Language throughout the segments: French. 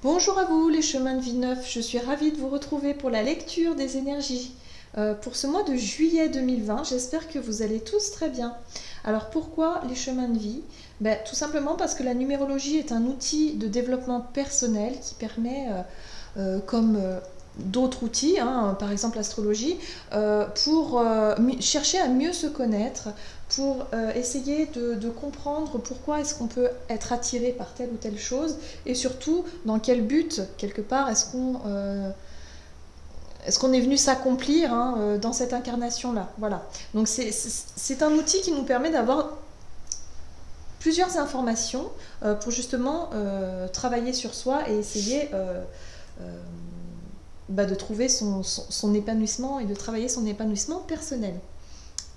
Bonjour à vous les chemins de vie neufs, je suis ravie de vous retrouver pour la lecture des énergies. Pour ce mois de juillet 2020, j'espère que vous allez tous très bien. Alors pourquoi les chemins de vie? Tout simplement parce que la numérologie est un outil de développement personnel qui permet, comme d'autres outils, par exemple l'astrologie, pour chercher à mieux se connaître, pour essayer de comprendre pourquoi est-ce qu'on peut être attiré par telle ou telle chose, et surtout dans quel but, quelque part, est-ce qu'on est venu s'accomplir dans cette incarnation-là. Voilà. Donc c'est un outil qui nous permet d'avoir plusieurs informations pour justement travailler sur soi et essayer de trouver son épanouissement et de travailler son épanouissement personnel.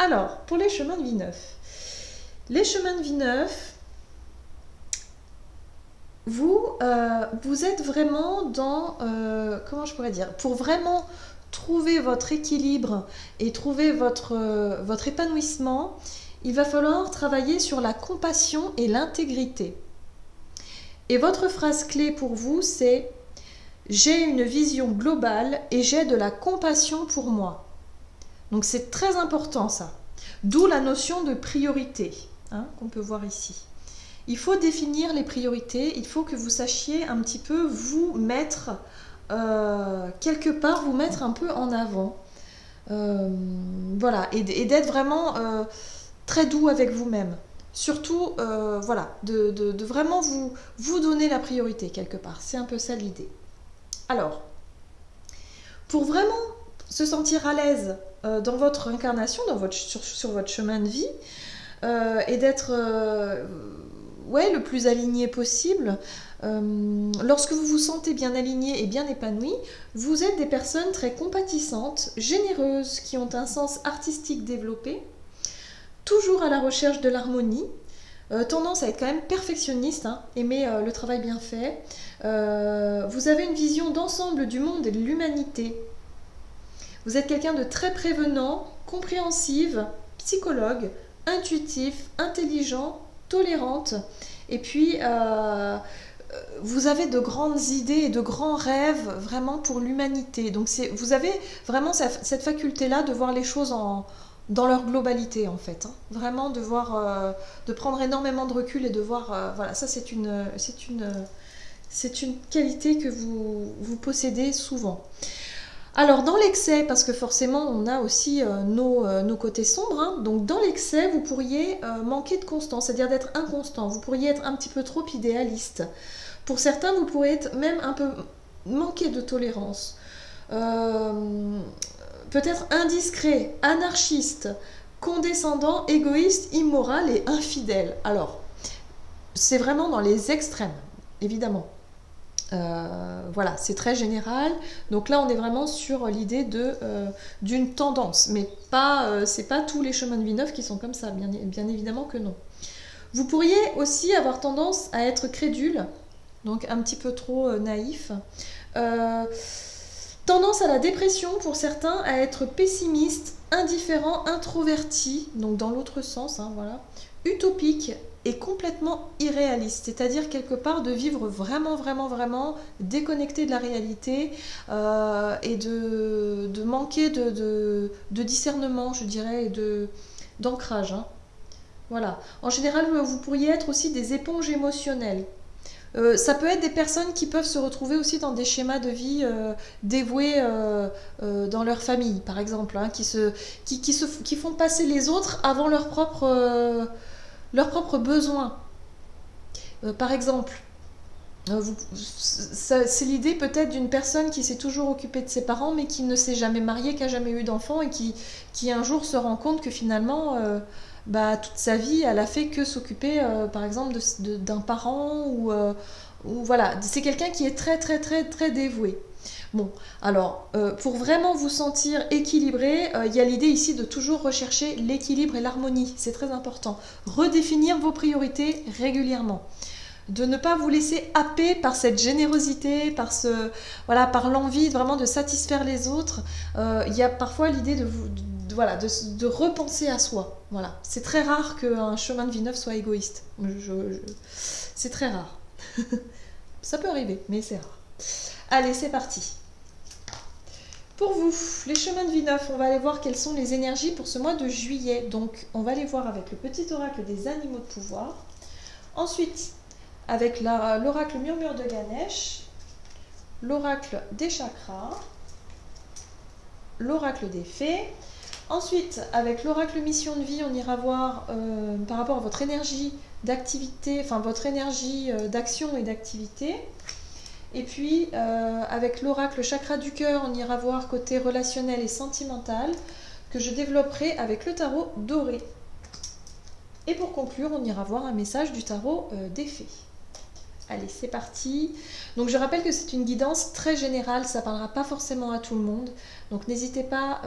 Alors, pour les chemins de vie neufs. Les chemins de vie neufs, vous êtes vraiment dans, comment je pourrais dire, pour vraiment trouver votre équilibre et trouver votre épanouissement, il va falloir travailler sur la compassion et l'intégrité. Et votre phrase clé pour vous, c'est « J'ai une vision globale et j'ai de la compassion pour moi ». Donc c'est très important ça. D'où la notion de priorité qu'on peut voir ici. Il faut définir les priorités, il faut que vous sachiez un petit peu vous mettre quelque part, vous mettre un peu en avant. Voilà, et d'être vraiment très doux avec vous-même. Surtout, voilà, de vraiment vous donner la priorité quelque part. C'est un peu ça l'idée. Alors, pour vraiment se sentir à l'aise dans votre incarnation, sur votre chemin de vie, et d'être le plus aligné possible, lorsque vous vous sentez bien aligné et bien épanoui, vous êtes des personnes très compatissantes, généreuses, qui ont un sens artistique développé, toujours à la recherche de l'harmonie, tendance à être quand même perfectionniste, aimer le travail bien fait. Vous avez une vision d'ensemble du monde et de l'humanité. Vous êtes quelqu'un de très prévenant, compréhensive, psychologue, intuitif, intelligent, tolérante. Et puis, vous avez de grandes idées et de grands rêves vraiment pour l'humanité. Donc, vous avez vraiment cette faculté-là de voir les choses dans leur globalité, en fait. Vraiment de voir, de prendre énormément de recul et de voir... voilà, ça, c'est une qualité que vous possédez souvent. Alors dans l'excès, parce que forcément on a aussi nos côtés sombres, donc dans l'excès vous pourriez manquer de constance, c'est-à-dire d'être inconstant, vous pourriez être un petit peu trop idéaliste. Pour certains vous pourriez être même un peu manquer de tolérance, peut-être indiscret, anarchiste, condescendant, égoïste, immoral et infidèle. Alors c'est vraiment dans les extrêmes, évidemment. Voilà, c'est très général. Donc là, on est vraiment sur l'idée d'une tendance, mais c'est pas tous les chemins de vie neufs qui sont comme ça, bien évidemment que non. Vous pourriez aussi avoir tendance à être crédule, donc un petit peu trop naïf. Tendance à la dépression pour certains, à être pessimiste, indifférent, introverti, donc dans l'autre sens, voilà. Utopique et complètement irréaliste, c'est-à-dire quelque part de vivre vraiment déconnecté de la réalité et de manquer de discernement, je dirais, et d'ancrage. Voilà. En général, vous pourriez être aussi des éponges émotionnelles. Ça peut être des personnes qui peuvent se retrouver aussi dans des schémas de vie dévoués dans leur famille, par exemple, qui font passer les autres avant leurs propres besoins. Par exemple, c'est l'idée peut-être d'une personne qui s'est toujours occupée de ses parents mais qui ne s'est jamais mariée, qui n'a jamais eu d'enfant et qui un jour se rend compte que finalement toute sa vie elle a fait que s'occuper par exemple d'un parent ou voilà, c'est quelqu'un qui est très dévoué. Bon, alors, pour vraiment vous sentir équilibré, il y a l'idée ici de toujours rechercher l'équilibre et l'harmonie, c'est très important. Redéfinir vos priorités régulièrement. De ne pas vous laisser happer par cette générosité, par l'envie vraiment de satisfaire les autres. Il y a parfois l'idée de repenser à soi. Voilà. C'est très rare qu'un chemin de vie neuf soit égoïste. C'est très rare. Ça peut arriver, mais c'est rare. Allez, c'est parti. Pour vous, les chemins de vie neufs, on va aller voir quelles sont les énergies pour ce mois de juillet. Donc, on va les voir avec le petit oracle des animaux de pouvoir. Ensuite, avec l'oracle murmure de Ganesh, l'oracle des chakras, l'oracle des fées. Ensuite, avec l'oracle mission de vie, on ira voir par rapport à votre énergie d'activité, enfin votre énergie d'action et d'activité. Et puis, avec l'oracle chakra du cœur, on ira voir côté relationnel et sentimental, que je développerai avec le tarot doré. Et pour conclure, on ira voir un message du tarot des fées. Allez, c'est parti. Donc, je rappelle que c'est une guidance très générale, ça ne parlera pas forcément à tout le monde. Donc, n'hésitez pas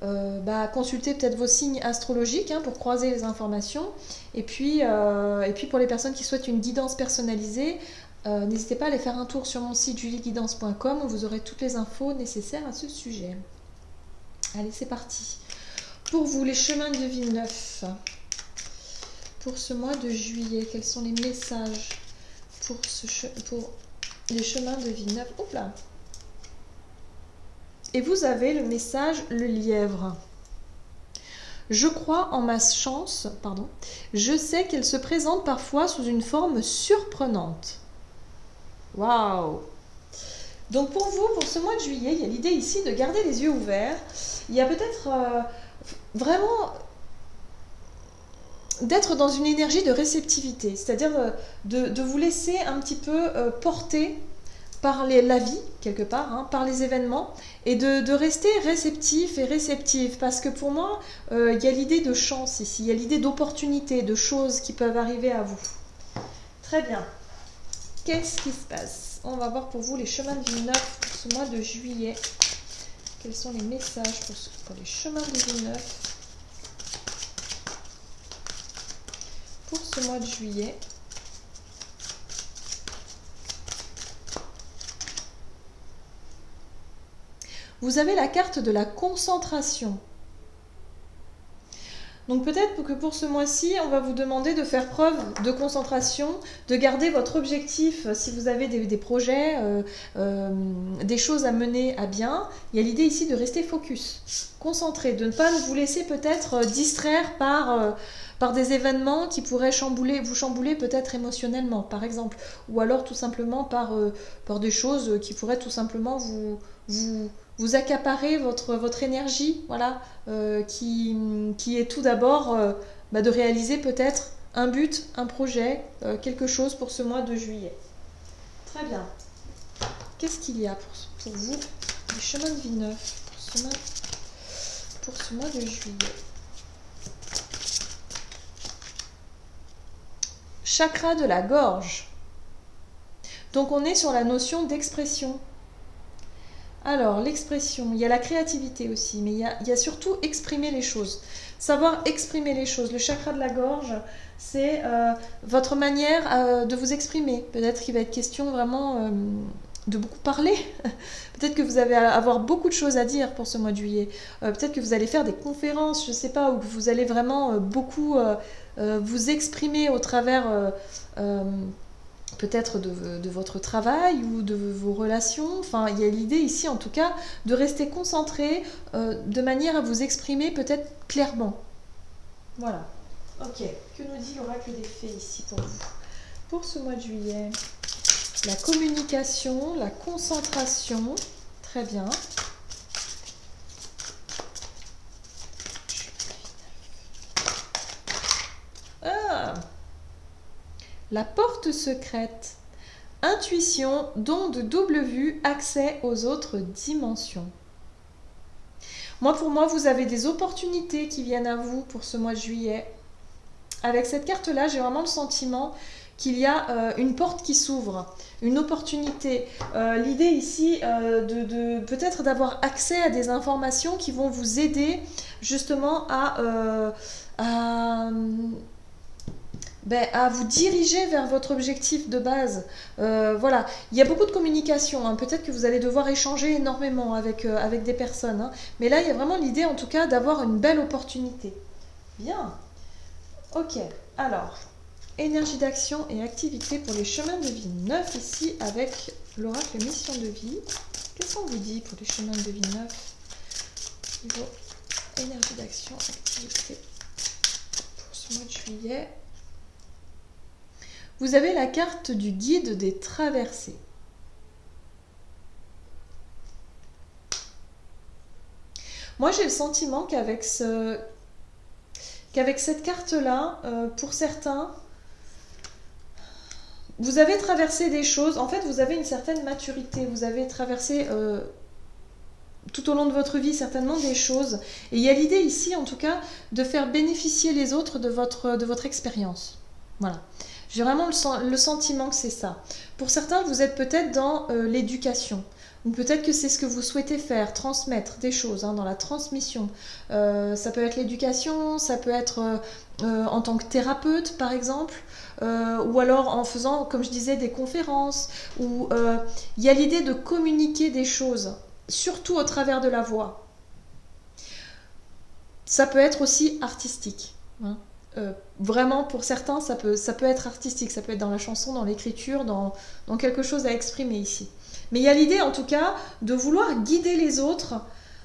à consulter peut-être vos signes astrologiques pour croiser les informations. Et puis, pour les personnes qui souhaitent une guidance personnalisée, n'hésitez pas à aller faire un tour sur mon site julieguidance.com où vous aurez toutes les infos nécessaires à ce sujet. Allez, c'est parti. Pour vous, les chemins de vie neufs. Pour ce mois de juillet, quels sont les messages pour les chemins de vie neufs? Hop là. Et vous avez le message le lièvre. Je crois en ma chance, pardon. Je sais qu'elle se présente parfois sous une forme surprenante. Waouh! Donc pour vous, pour ce mois de juillet, il y a l'idée ici de garder les yeux ouverts. Il y a peut-être vraiment d'être dans une énergie de réceptivité, c'est-à-dire de vous laisser un petit peu porter par la vie, quelque part, par les événements, et de rester réceptif et réceptive, parce que pour moi, il y a l'idée de chance ici, il y a l'idée d'opportunité, de choses qui peuvent arriver à vous. Très bien. Qu'est-ce qui se passe? On va voir pour vous les chemins de vie neufs pour ce mois de juillet. Quels sont les messages pour les chemins de vie neufs pour ce mois de juillet? Vous avez la carte de la concentration. Donc peut-être que pour ce mois-ci, on va vous demander de faire preuve de concentration, de garder votre objectif si vous avez des projets, des choses à mener à bien. Il y a l'idée ici de rester focus, concentré, de ne pas vous laisser peut-être distraire par des événements qui pourraient vous chambouler peut-être émotionnellement, par exemple, ou alors tout simplement par des choses qui pourraient tout simplement vous accaparer votre énergie, voilà, qui est tout d'abord de réaliser peut-être un but, un projet, quelque chose pour ce mois de juillet. Très bien. Qu'est-ce qu'il y a pour vous, les chemins de vie neufs, pour ce mois de juillet? Chakra de la gorge. Donc on est sur la notion d'expression. Alors, l'expression, il y a la créativité aussi, mais il y a surtout exprimer les choses. Savoir exprimer les choses. Le chakra de la gorge, c'est votre manière de vous exprimer. Peut-être qu'il va être question vraiment de beaucoup parler. Peut-être que vous allez avoir beaucoup de choses à dire pour ce mois de juillet. Peut-être que vous allez faire des conférences, je ne sais pas, ou que vous allez vraiment beaucoup vous exprimer au travers peut-être de votre travail ou de vos relations. Enfin, il y a l'idée ici, en tout cas, de rester concentré de manière à vous exprimer peut-être clairement. Voilà. Ok. Que nous dit l'oracle des fées ici pour vous? Pour ce mois de juillet, la communication, la concentration. Très bien. Ah! La porte secrète, intuition, don de double vue, accès aux autres dimensions. Pour moi, vous avez des opportunités qui viennent à vous pour ce mois de juillet. Avec cette carte-là, j'ai vraiment le sentiment qu'il y a une porte qui s'ouvre, une opportunité. L'idée ici, peut-être d'avoir accès à des informations qui vont vous aider justement à vous diriger vers votre objectif de base. Voilà, il y a beaucoup de communication, peut-être que vous allez devoir échanger énormément avec des personnes, mais là il y a vraiment l'idée en tout cas d'avoir une belle opportunité. Bien, ok, alors, énergie d'action et activité pour les chemins de vie 9 ici avec l'oracle mission de vie. Qu'est-ce qu'on vous dit pour les chemins de vie 9? Niveau énergie d'action, activité pour ce mois de juillet. Vous avez la carte du guide des traversées. Moi, j'ai le sentiment qu'avec cette carte-là, pour certains, vous avez traversé des choses. En fait, vous avez une certaine maturité. Vous avez traversé tout au long de votre vie certainement des choses. Et il y a l'idée ici, en tout cas, de faire bénéficier les autres de votre expérience. Voilà. J'ai vraiment le sentiment que c'est ça. Pour certains, vous êtes peut-être dans l'éducation. Ou peut-être que c'est ce que vous souhaitez faire, transmettre des choses, hein, dans la transmission. Ça peut être l'éducation, ça peut être en tant que thérapeute, par exemple, ou alors en faisant, comme je disais, des conférences, où il y a l'idée de communiquer des choses, surtout au travers de la voix. Ça peut être aussi artistique, hein. Vraiment, pour certains, ça peut être artistique, ça peut être dans la chanson, dans l'écriture, dans quelque chose à exprimer ici. Mais il y a l'idée, en tout cas, de vouloir guider les autres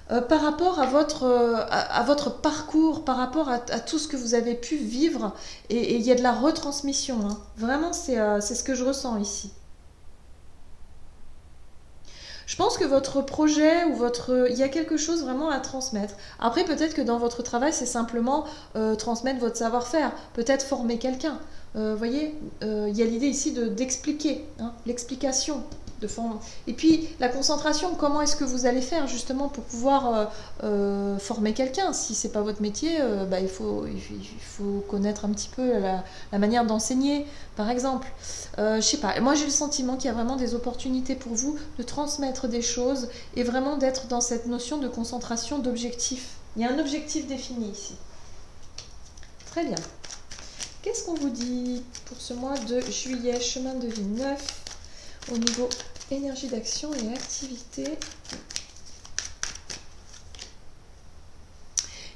par rapport à votre parcours, par rapport à tout ce que vous avez pu vivre. Et il y a de la retransmission, hein. Vraiment, c'est ce que je ressens ici. Je pense que votre projet ou il y a quelque chose vraiment à transmettre. Après, peut-être que dans votre travail, c'est simplement transmettre votre savoir-faire, peut-être former quelqu'un. Vous voyez, il y a l'idée ici d'expliquer, hein, l'explication. Et puis, la concentration, comment est-ce que vous allez faire justement pour pouvoir former quelqu'un? Si ce n'est pas votre métier, il faut connaître un petit peu la manière d'enseigner, par exemple. Je sais pas, moi j'ai le sentiment qu'il y a vraiment des opportunités pour vous de transmettre des choses et vraiment d'être dans cette notion de concentration, d'objectif. Il y a un objectif défini ici. Très bien. Qu'est-ce qu'on vous dit pour ce mois de juillet, chemin de vie 9, au niveau énergie d'action et activité?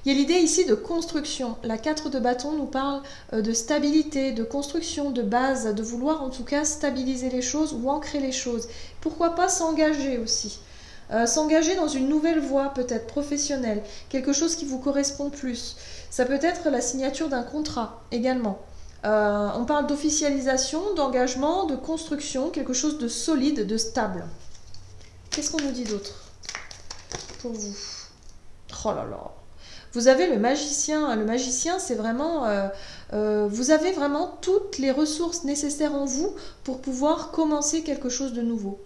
Il y a l'idée ici de construction. La 4 de bâton nous parle de stabilité, de construction, de base, de vouloir en tout cas stabiliser les choses ou ancrer les choses. Pourquoi pas s'engager aussi. S'engager dans une nouvelle voie peut-être professionnelle, quelque chose qui vous correspond plus. Ça peut être la signature d'un contrat également. On parle d'officialisation, d'engagement, de construction, quelque chose de solide, de stable. Qu'est-ce qu'on nous dit d'autre pour vous? Oh là là. Vous avez le magicien. Le magicien, c'est vraiment... vous avez vraiment toutes les ressources nécessaires en vous pour pouvoir commencer quelque chose de nouveau.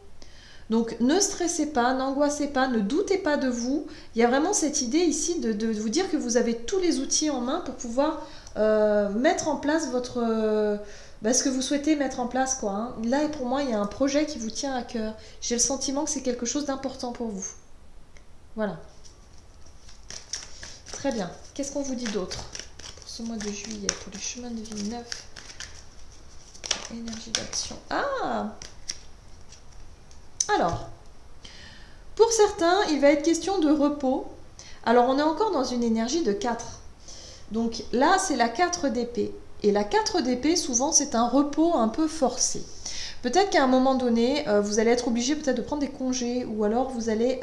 Donc, ne stressez pas, n'angoissez pas, ne doutez pas de vous. Il y a vraiment cette idée ici de vous dire que vous avez tous les outils en main pour pouvoir mettre en place ce que vous souhaitez mettre en place, quoi, hein. Là, pour moi, il y a un projet qui vous tient à cœur. J'ai le sentiment que c'est quelque chose d'important pour vous. Voilà. Très bien. Qu'est-ce qu'on vous dit d'autre pour ce mois de juillet, pour les chemins de vie 9? Énergie d'action. Ah! Alors, pour certains, il va être question de repos. Alors, on est encore dans une énergie de 4. Donc là, c'est la 4 d'épée. Et la 4 d'épée, souvent, c'est un repos un peu forcé. Peut-être qu'à un moment donné, vous allez être obligé peut-être de prendre des congés ou alors vous allez...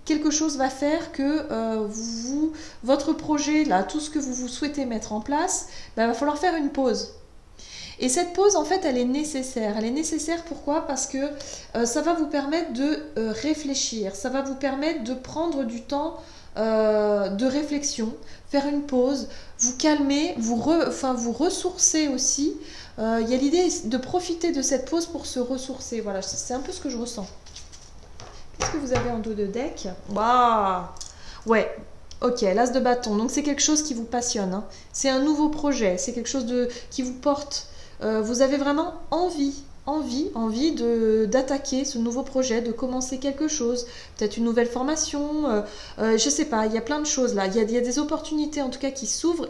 quelque chose va faire que votre projet, là, tout ce que vous souhaitez mettre en place, va falloir faire une pause. Et cette pause, en fait, elle est nécessaire. Elle est nécessaire, pourquoi? Parce que ça va vous permettre de réfléchir, ça va vous permettre de prendre du temps de réflexion, faire une pause, vous calmer, vous ressourcer aussi. Il y a l'idée de profiter de cette pause pour se ressourcer. Voilà, c'est un peu ce que je ressens. Qu'est-ce que vous avez en dos de deck? Waouh! Ouais, ok, l'as de bâton. Donc c'est quelque chose qui vous passionne, hein. C'est un nouveau projet, c'est quelque chose qui vous porte. Vous avez vraiment envie d'attaquer ce nouveau projet, de commencer quelque chose, peut-être une nouvelle formation, je sais pas, il y a plein de choses là. Il y a des opportunités en tout cas qui s'ouvrent,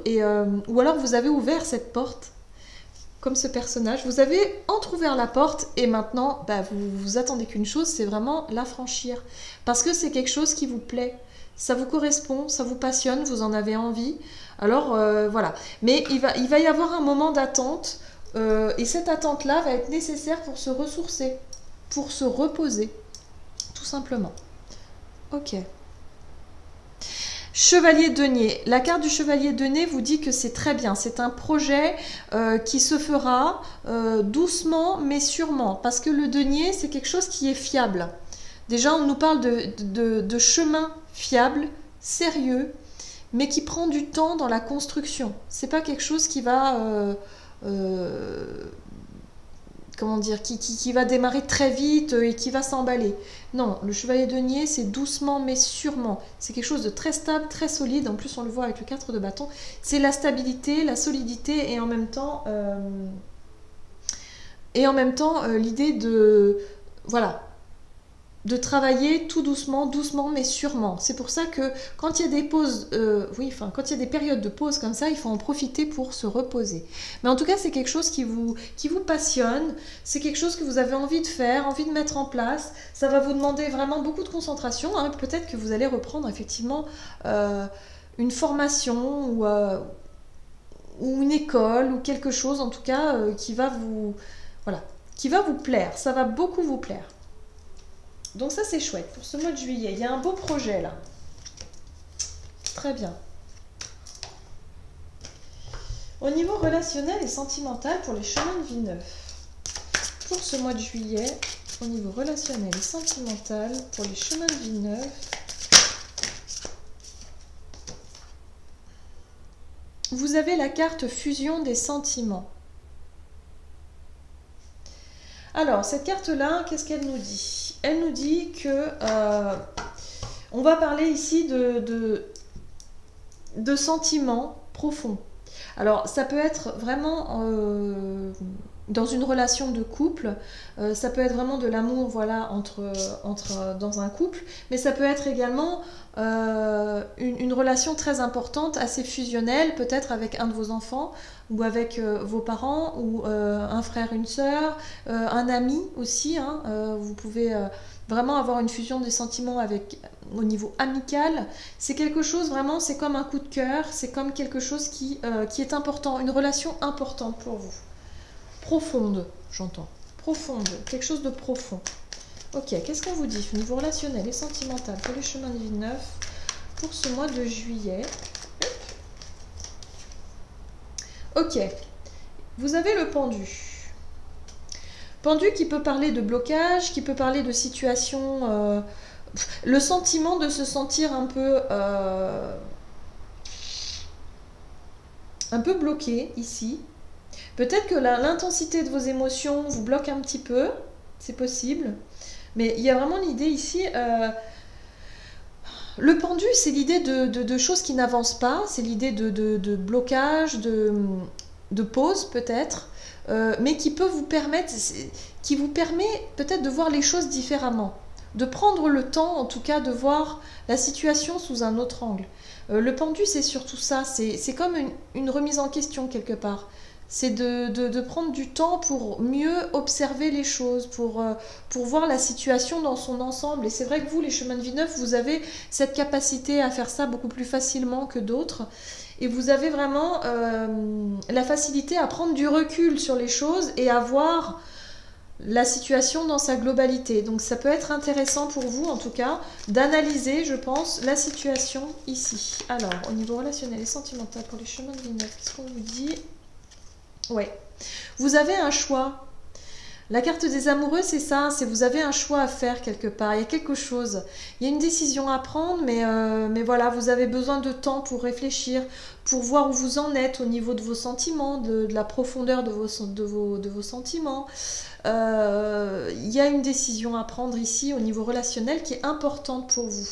ou alors vous avez ouvert cette porte. Comme ce personnage, vous avez entrouvert la porte et maintenant, vous attendez qu'une chose, c'est vraiment la franchir. Parce que c'est quelque chose qui vous plaît, ça vous correspond, ça vous passionne, vous en avez envie. Alors voilà, mais il va y avoir un moment d'attente Et cette attente-là va être nécessaire pour se ressourcer, pour se reposer, tout simplement. Ok. Chevalier denier. La carte du chevalier denier vous dit que c'est très bien. C'est un projet qui se fera doucement mais sûrement. Parce que le denier, c'est quelque chose qui est fiable. Déjà, on nous parle de chemin fiable, sérieux, mais qui prend du temps dans la construction. C'est pas quelque chose qui va... comment dire, qui va démarrer très vite et qui va s'emballer. Non, le chevalier denier, c'est doucement mais sûrement. C'est quelque chose de très stable, très solide. En plus, on le voit avec le 4 de bâton. C'est la stabilité, la solidité et en même temps, l'idée de... Voilà, de travailler tout doucement, doucement mais sûrement. C'est pour ça que quand il y a des pauses, quand il y a des périodes de pause comme ça, il faut en profiter pour se reposer. Mais en tout cas, c'est quelque chose qui vous passionne, c'est quelque chose que vous avez envie de faire, envie de mettre en place. Ça va vous demander vraiment beaucoup de concentration. Hein. Peut-être que vous allez reprendre effectivement une formation ou une école ou quelque chose en tout cas qui va vous plaire. Ça va beaucoup vous plaire. Donc ça c'est chouette pour ce mois de juillet. Il y a un beau projet là. Très bien. Au niveau relationnel et sentimental pour les chemins de vie neufs. Pour ce mois de juillet, au niveau relationnel et sentimental pour les chemins de vie neufs. Vous avez la carte fusion des sentiments. Alors, cette carte-là, qu'est-ce qu'elle nous dit? Elle nous dit que on va parler ici de sentiments profonds. Alors, ça peut être vraiment dans une relation de couple, ça peut être vraiment de l'amour, voilà, dans un couple, mais ça peut être également une relation très importante, assez fusionnelle, peut-être avec un de vos enfants, ou avec vos parents, ou un frère, une sœur, un ami aussi, hein, vous pouvez vraiment avoir une fusion des sentiments au niveau amical. C'est quelque chose vraiment, c'est comme un coup de cœur, c'est comme quelque chose qui est important, une relation importante pour vous. Profonde, j'entends. Profonde, quelque chose de profond. Ok, qu'est-ce qu'on vous dit au niveau relationnel et sentimental pour les chemins de vie neufs pour ce mois de juillet? Ok, vous avez le pendu. Pendu qui peut parler de blocage, qui peut parler de situation... le sentiment de se sentir un peu bloqué ici. Peut-être que l'intensité de vos émotions vous bloque un petit peu, c'est possible. Mais il y a vraiment l'idée ici... le pendu, c'est l'idée de choses qui n'avancent pas, c'est l'idée de blocage, de pause peut-être, mais qui peut vous permettre, qui vous permet peut-être de voir les choses différemment, de prendre le temps en tout cas de voir la situation sous un autre angle. Le pendu, c'est surtout ça, c'est comme une remise en question quelque part. C'est de prendre du temps pour mieux observer les choses, pour voir la situation dans son ensemble. Et c'est vrai que vous, les chemins de vie neufs, vous avez cette capacité à faire ça beaucoup plus facilement que d'autres. Et vous avez vraiment la facilité à prendre du recul sur les choses et à voir la situation dans sa globalité. Donc ça peut être intéressant pour vous, en tout cas, d'analyser, je pense, la situation ici. Alors, au niveau relationnel et sentimental pour les chemins de vie neufs, qu'est-ce qu'on vous dit ? Ouais, vous avez un choix. La carte des amoureux, c'est ça, c'est vous avez un choix à faire quelque part. Il y a quelque chose, il y a une décision à prendre, mais voilà, vous avez besoin de temps pour réfléchir, pour voir où vous en êtes au niveau de vos sentiments, de la profondeur de vos sentiments. Il y a une décision à prendre ici au niveau relationnel qui est importante pour vous.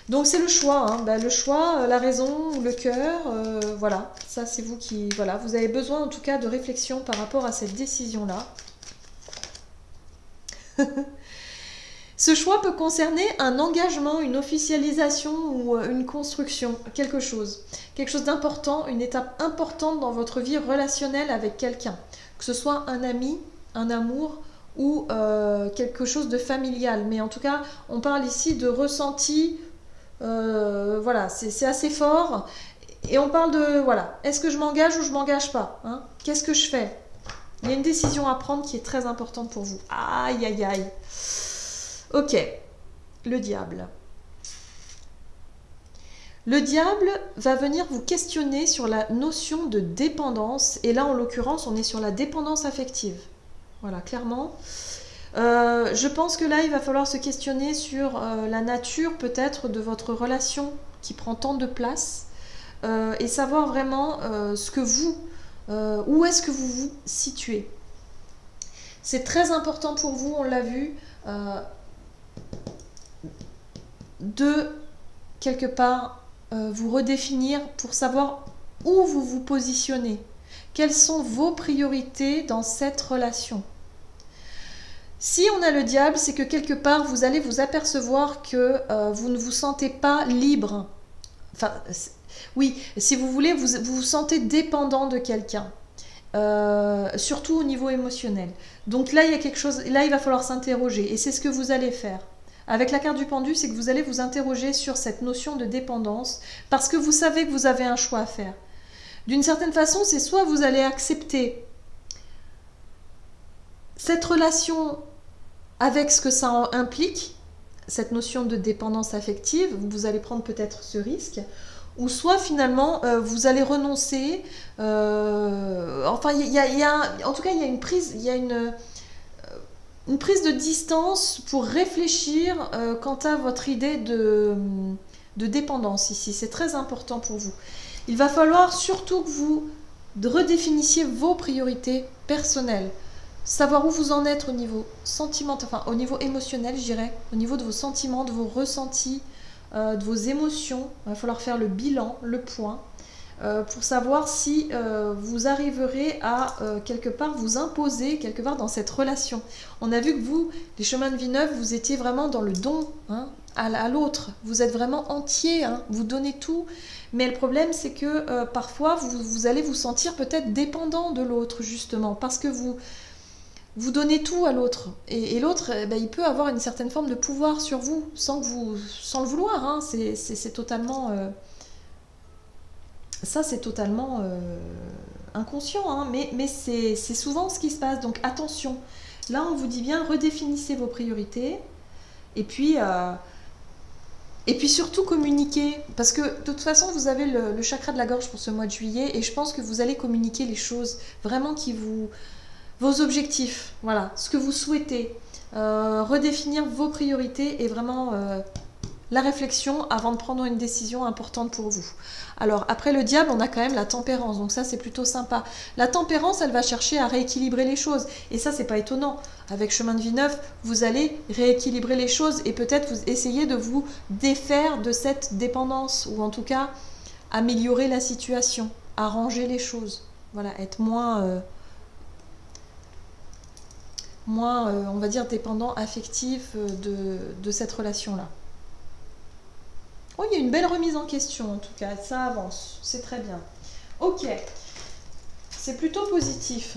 Donc c'est le choix, hein. Le choix, la raison, le cœur, voilà, ça c'est vous qui, voilà, vous avez besoin en tout cas de réflexion par rapport à cette décision-là. Ce choix peut concerner un engagement, une officialisation ou une construction, quelque chose d'important, une étape importante dans votre vie relationnelle avec quelqu'un, que ce soit un ami, un amour ou quelque chose de familial. Mais en tout cas, on parle ici de ressenti. Voilà, c'est assez fort Et on parle de, voilà, est-ce que je m'engage ou je m'engage pas, hein? Qu'est-ce que je fais? Il y a une décision à prendre qui est très importante pour vous. Aïe, aïe, aïe. Ok, le diable. Le diable va venir vous questionner sur la notion de dépendance. Et là, en l'occurrence, on est sur la dépendance affective. Voilà, clairement. Je pense que là, il va falloir se questionner sur la nature peut-être de votre relation qui prend tant de place et savoir vraiment ce que vous, où est-ce que vous vous situez. C'est très important pour vous, on l'a vu, de quelque part vous redéfinir pour savoir où vous vous positionnez. Quelles sont vos priorités dans cette relation? Si on a le diable, c'est que quelque part, vous allez vous apercevoir que vous ne vous sentez pas libre. Enfin, oui, si vous voulez, vous vous sentez dépendant de quelqu'un. Surtout au niveau émotionnel. Donc là, il y a quelque chose, là, il va falloir s'interroger. Et c'est ce que vous allez faire. Avec la carte du pendu, c'est que vous allez vous interroger sur cette notion de dépendance parce que vous savez que vous avez un choix à faire. D'une certaine façon, c'est soit vous allez accepter cette relation avec ce que ça implique, cette notion de dépendance affective, vous allez prendre peut-être ce risque, ou soit finalement vous allez renoncer. Enfin, en tout cas, il y a une prise, il y a une prise de distance pour réfléchir quant à votre idée de dépendance ici. C'est très important pour vous. Il va falloir surtout que vous redéfinissiez vos priorités personnelles. Savoir où vous en êtes au niveau sentimental, enfin au niveau émotionnel, je dirais, au niveau de vos sentiments, de vos ressentis, de vos émotions. Il va falloir faire le bilan, le point, pour savoir si vous arriverez à quelque part vous imposer, quelque part dans cette relation. On a vu que vous, les chemins de vie neufs, vous étiez vraiment dans le don hein, à l'autre. Vous êtes vraiment entier, hein, vous donnez tout. Mais le problème, c'est que parfois, vous allez vous sentir peut-être dépendant de l'autre, justement, parce que vous donnez tout à l'autre. Et l'autre, ben, il peut avoir une certaine forme de pouvoir sur vous, sans le vouloir. Hein. C'est totalement... ça, c'est totalement inconscient, hein. Mais c'est souvent ce qui se passe. Donc attention. Là, on vous dit bien, redéfinissez vos priorités. Et puis surtout communiquer. Parce que de toute façon, vous avez le chakra de la gorge pour ce mois de juillet. Et je pense que vous allez communiquer les choses vraiment qui vous... Vos objectifs, voilà, ce que vous souhaitez, redéfinir vos priorités et vraiment la réflexion avant de prendre une décision importante pour vous. Alors, après le diable, on a quand même la tempérance, donc ça, c'est plutôt sympa. La tempérance, elle va chercher à rééquilibrer les choses, et ça, c'est pas étonnant. Avec Chemin de Vie Neuf, vous allez rééquilibrer les choses et peut-être vous essayer de vous défaire de cette dépendance, ou en tout cas, améliorer la situation, arranger les choses. Voilà, être moins... on va dire, dépendant affectif de cette relation-là. Oh, il y a une belle remise en question, en tout cas. Ça avance. C'est très bien. Ok. C'est plutôt positif.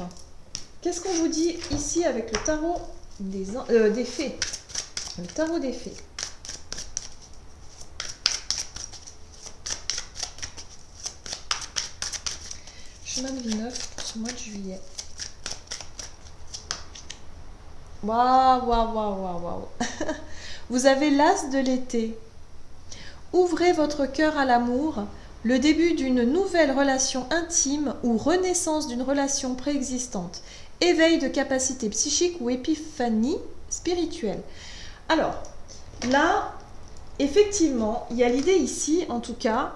Qu'est-ce qu'on vous dit ici avec le tarot des fées? Le tarot des fées. Chemin de Vie Neuf pour ce mois de juillet. Waouh, waouh, waouh, waouh, waouh. Vous avez l'as de l'été. Ouvrez votre cœur à l'amour, le début d'une nouvelle relation intime ou renaissance d'une relation préexistante, éveil de capacité psychique ou épiphanie spirituelle. Alors, là, effectivement, il y a l'idée ici, en tout cas,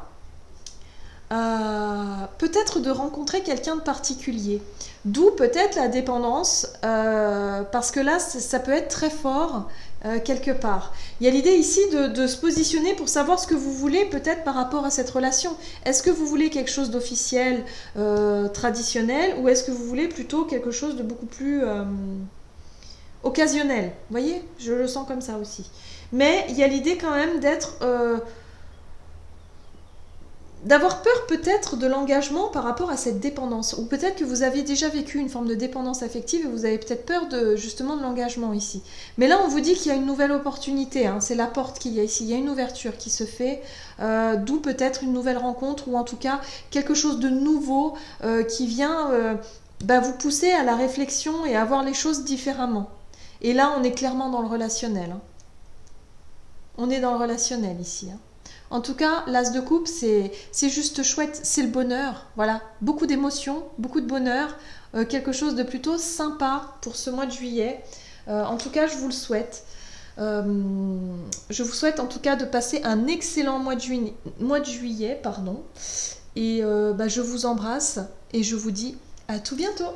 peut-être de rencontrer quelqu'un de particulier. D'où peut-être la dépendance, parce que là, ça peut être très fort quelque part. Il y a l'idée ici de se positionner pour savoir ce que vous voulez peut-être par rapport à cette relation. Est-ce que vous voulez quelque chose d'officiel, traditionnel, ou est-ce que vous voulez plutôt quelque chose de beaucoup plus occasionnel? Vous voyez, je le sens comme ça aussi. Mais il y a l'idée quand même d'être... d'avoir peur peut-être de l'engagement par rapport à cette dépendance. Ou peut-être que vous avez déjà vécu une forme de dépendance affective et vous avez peut-être peur justement de l'engagement ici. Mais là, on vous dit qu'il y a une nouvelle opportunité. Hein. C'est la porte qu'il y a ici. Il y a une ouverture qui se fait, d'où peut-être une nouvelle rencontre ou en tout cas quelque chose de nouveau qui vient vous pousser à la réflexion et à voir les choses différemment. Et là, on est clairement dans le relationnel. Hein. On est dans le relationnel ici. Hein. En tout cas, l'as de coupe, c'est juste chouette, c'est le bonheur, voilà, beaucoup d'émotions, beaucoup de bonheur, quelque chose de plutôt sympa pour ce mois de juillet. En tout cas, je vous le souhaite. Je vous souhaite en tout cas de passer un excellent mois de juillet, pardon. Et je vous embrasse et je vous dis à tout bientôt.